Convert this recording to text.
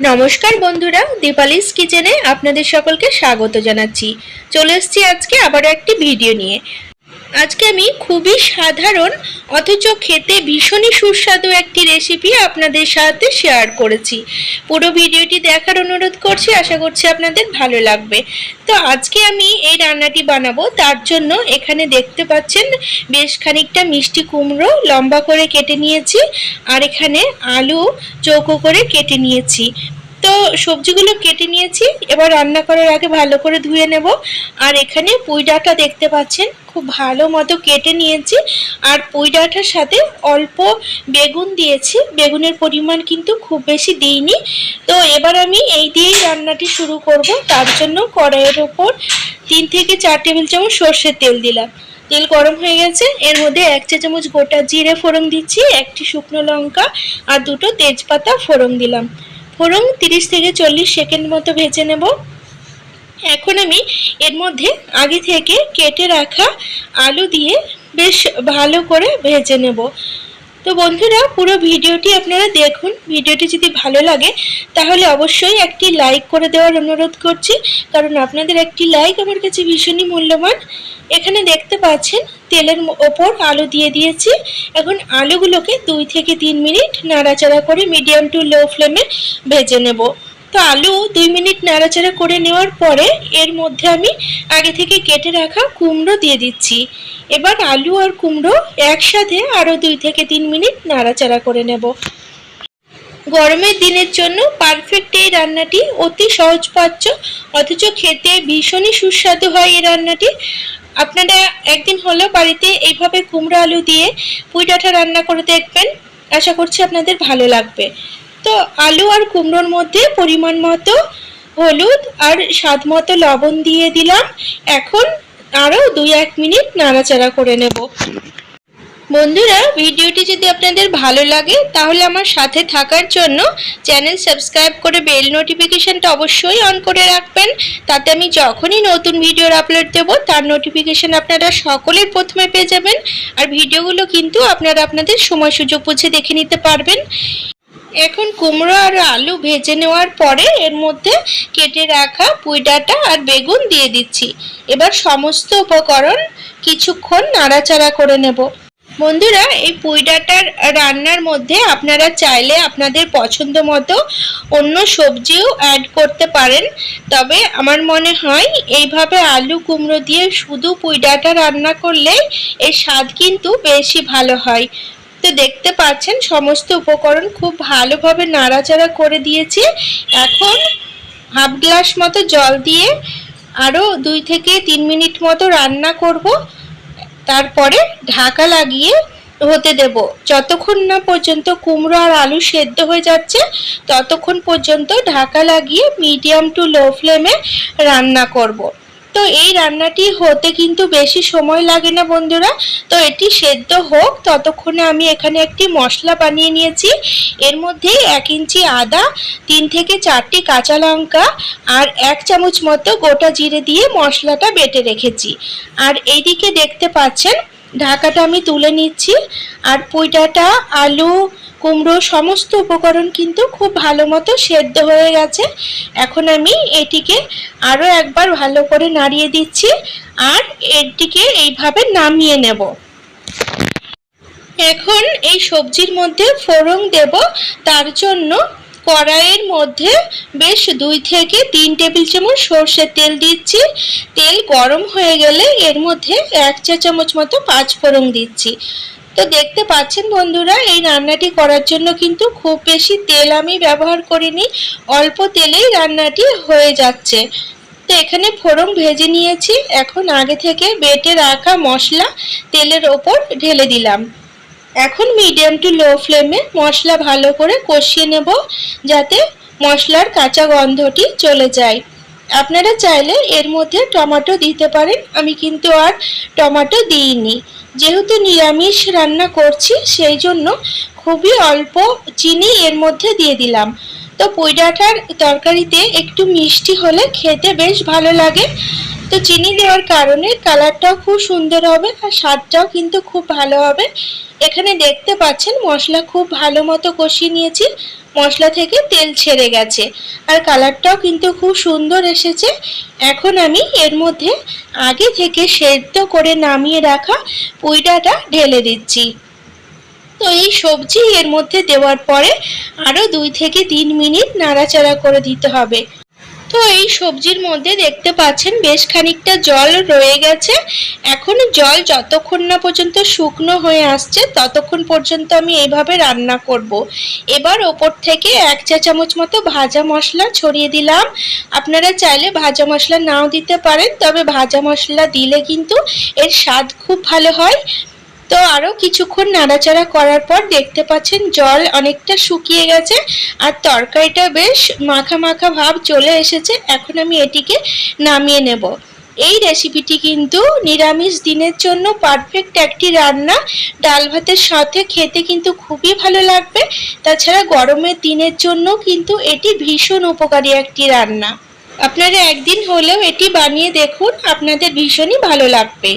নমস্কার বন্ধুরা, দীপালিস কিচেনে আপনাদের সকলকে স্বাগত জানাচ্ছি। চলে এসেছি আজকে আবার একটি ভিডিও নিয়ে। আজকে আমি খুবই সাধারণ অথচ খেতে ভীষণই সুস্বাদু একটি রেসিপি আপনাদের সাথে শেয়ার করেছি। পুরো ভিডিওটি দেখার অনুরোধ করছি, আশা করছি আপনাদের ভালো লাগবে। তো আজকে আমি এই রান্নাটি বানাবো, তার জন্য এখানে দেখতে পাচ্ছেন বেশ খানিকটা মিষ্টি কুমড়ো লম্বা করে কেটে নিয়েছি, আর এখানে আলু চৌকো করে কেটে নিয়েছি। তো সবজিগুলো কেটে নিয়েছি, এবার রান্না করার আগে ভালো করে ধুয়ে নেব। আর এখানে পুঁই ডাঁটা দেখতে পাচ্ছেন খুব ভালো মতো কেটে নিয়েছি, আর পুঁই ডাঁটার সাথে অল্প বেগুন দিয়েছি। বেগুনের পরিমাণ কিন্তু খুব বেশি দিইনি। তো এবার আমি এই দিয়েই রান্নাটি শুরু করব। তার জন্য কড়াইয়ের ওপর 3 থেকে 4 টেবিল চামচ সর্ষের তেল দিলাম। তেল গরম হয়ে গেছে, এর মধ্যে 1 চা চামচ গোটা জিরে ফোড়ন দিচ্ছি, 1টি শুকনো লঙ্কা আর 2টো তেজপাতা ফোড়ন দিলাম। ফোড়ন 30 থেকে 40 সেকেন্ড মতো ভেজে নেব। এখন আমি এর মধ্যে আগে থেকে কেটে রাখা আলু দিয়ে বেশ ভালো করে ভেজে নেব। তো বন্ধুরা, পুরো ভিডিওটি আপনারা দেখুন। ভিডিওটি যদি ভালো লাগে তাহলে অবশ্যই একটি লাইক করে দেওয়ার অনুরোধ করছি, কারণ আপনাদের একটি লাইক আমার কাছে ভীষণই মূল্যবান। এখানে দেখতে পাচ্ছেন তেলের ওপর আলু দিয়ে দিয়েছি। এখন আলুগুলোকে 2 থেকে 3 মিনিট নাড়াচাড়া করে মিডিয়াম টু লো ফ্লেমে ভেজে নেব। তো আলু 2 মিনিট নাড়াচাড়া করে নেওয়ার পরে এর মধ্যে আমি আগে থেকে কেটে রাখা কুমড়ো দিয়ে দিচ্ছি। এবার আলু আর কুমড়ো একসাথে আরও 2 থেকে 3 মিনিট নাড়াচাড়া করে নেব। গরমের দিনের জন্য পারফেক্ট এই রান্নাটি, অতি সহজপাচ্য অথচ খেতে ভীষণই সুস্বাদু হয় এই রান্নাটি। আপনারা একদিন হলেও বাড়িতে এইভাবে কুমড়ো আলু দিয়ে পুঁই ডাঁটা রান্না করে দেখবেন, আশা করছি আপনাদের ভালো লাগবে। তো আলু আর কুমড়োর মধ্যে পরিমাণ মতো হলুদ আর স্বাদ মতো লবণ দিয়ে দিলাম। এখন আরও 2-1 মিনিট নাড়াচাড়া করে নেব। বন্ধুরা, ভিডিওটি যদি আপনাদের ভালো লাগে তাহলে আমার সাথে থাকার জন্য চ্যানেল সাবস্ক্রাইব করে বেল নোটিফিকেশনটা অবশ্যই অন করে রাখবেন। তাতে আমি যখনই নতুন ভিডিওর আপলোড দেব তার নোটিফিকেশন আপনারা সকলের প্রথমে পেয়ে যাবেন। আর ভিডিওগুলো কিন্তু আপনারা আপনাদের সময় সুযোগ বুঝে দেখে নিতে পারবেন। এখন কুমড়ো আর আলু ভেজে নেওয়ার পরে এর মধ্যে কেটে রাখা পুঁই ডাঁটা আর বেগুন দিয়ে দিচ্ছি। এবার সমস্ত উপকরণ কিছুক্ষণ নাড়াচাড়া করে নেব। বন্ধুরা, এই পুঁই ডাঁটার রান্নার মধ্যে আপনারা চাইলে আপনাদের পছন্দ মতো অন্য সবজিও অ্যাড করতে পারেন, তবে আমার মনে হয় এইভাবে আলু কুমড়ো দিয়ে শুধু পুঁই ডাঁটা রান্না করলে এর স্বাদ কিন্তু বেশি ভালো হয়। তো দেখতে পাচ্ছেন সমস্ত উপকরণ খুব ভালোভাবে নাড়াচাড়া করে দিয়েছি। এখন হাফ গ্লাস মতো জল দিয়ে আরও 2 থেকে 3 মিনিট মতো রান্না করব। তারপরে ঢাকা লাগিয়ে হতে দেব। যতক্ষণ না পর্যন্ত কুমড়ো আর আলু সেদ্ধ হয়ে যাচ্ছে ততক্ষণ পর্যন্ত ঢাকা লাগিয়ে মিডিয়াম টু লো ফ্লেমে রান্না করব। তো এই রান্নাটি হতে কিন্তু বেশি সময় লাগে না বন্ধুরা। তো এটি সেদ্ধ হোক ততক্ষণে আমি এখানে একটি মশলা বানিয়ে নিয়েছি। এর মধ্যে 1 ইঞ্চি আদা, 3 থেকে 4টি কাঁচা লঙ্কা আর 1 চামচ মতো গোটা জিরে দিয়ে মশলাটা বেটে রেখেছি। আর এইদিকে দেখতে পাচ্ছেন ঢাকাটা আমি তুলে নিচ্ছি। আর পুঁই ডাঁটা, আলু, কুমড়ো সমস্ত উপকরণ কিন্তু খুব ভালো মতো সেদ্ধ হয়ে গেছে। এখন আমি এটিকে আরও একবার ভালো করে নাড়িয়ে দিচ্ছি আর এটিকে এইভাবে নামিয়ে নেব। এখন এই সবজির মধ্যে ফোড়ন দেব। তার জন্য কড়াইয়ের মধ্যে বেশ 2 থেকে 3 টেবিল চামচ সর্ষের তেল দিচ্ছি। তেল গরম হয়ে গেলে এর মধ্যে 1 চা চামচ মতো পাঁচফোড়ন দিচ্ছি। তো দেখতে পাচ্ছেন বন্ধুরা, এই রান্নাটি করার জন্য কিন্তু খুব বেশি তেল আমি ব্যবহার করিনি, অল্প তেলেই রান্নাটি হয়ে যাচ্ছে। তো এখানে ফোড়ন ভেজে নিয়েছি। এখন আগে থেকে বেটে রাখা মশলা তেলের ওপর ঢেলে দিলাম। এখন মিডিয়াম টু লো ফ্লেমে মশলা ভালো করে কষিয়ে নেব, যাতে মশলার কাঁচা গন্ধটি চলে যায়। আপনারা চাইলে এর মধ্যে টমেটো দিতে পারেন, আমি কিন্তু আর টমেটো দিইনি। যেহেতু নিরামিষ রান্না করছি সেই জন্য খুবই অল্প চিনি এর মধ্যে দিয়ে দিলাম। তো তো পুঁই ডাঁটার তরকারিতে একটু মিষ্টি হলে খেতে বেশ ভালো লাগে। তো চিনি দেওয়ার কারণে কালারটাও খুব সুন্দর হবে আর স্বাদটাও কিন্তু খুব ভালো হবে। এখানে দেখতে পাচ্ছেন মশলা খুব ভালো মতো কষিয়ে নিয়েছি, মশলা থেকে তেল ছেড়ে গেছে আর কালারটাও কিন্তু খুব সুন্দর এসেছে। এখন আমি এর মধ্যে আগে থেকে সেদ্ধ করে নামিয়ে রাখা পুঁই ডাঁটা ঢেলে দিচ্ছি। তো এই সবজি এর মধ্যে দেওয়ার পরে আরও 2 থেকে 3 মিনিট নাড়াচাড়া করে দিতে হবে। তো এই সবজির মধ্যে দেখতে পাচ্ছেন বেশ খানিকটা জল রয়ে গেছে। এখন জল যতক্ষণ না পর্যন্ত শুকনো হয়ে আসছে ততক্ষণ পর্যন্ত আমি এইভাবে রান্না করব। এবার ওপর থেকে 1 চা চামচ মতো ভাজা মশলা ছড়িয়ে দিলাম। আপনারা চাইলে ভাজা মশলা নাও দিতে পারেন, তবে ভাজা মশলা দিলে কিন্তু এর স্বাদ খুব ভালো হয়। তো আরও কিছুক্ষণ নাড়াচাড়া করার পর দেখতে পাচ্ছেন জল অনেকটা শুকিয়ে গেছে আর তরকারিটা বেশ মাখা মাখা ভাব চলে এসেছে। এখন আমি এটিকে নামিয়ে নেব। এই রেসিপিটি কিন্তু নিরামিষ দিনের জন্য পারফেক্ট একটি রান্না। ডাল ভাতের সাথে খেতে কিন্তু খুবই ভালো লাগবে। তাছাড়া গরমের দিনের জন্য কিন্তু এটি ভীষণ উপকারী একটি রান্না। আপনারা একদিন হলেও এটি বানিয়ে দেখুন, আপনাদের ভীষণই ভালো লাগবে।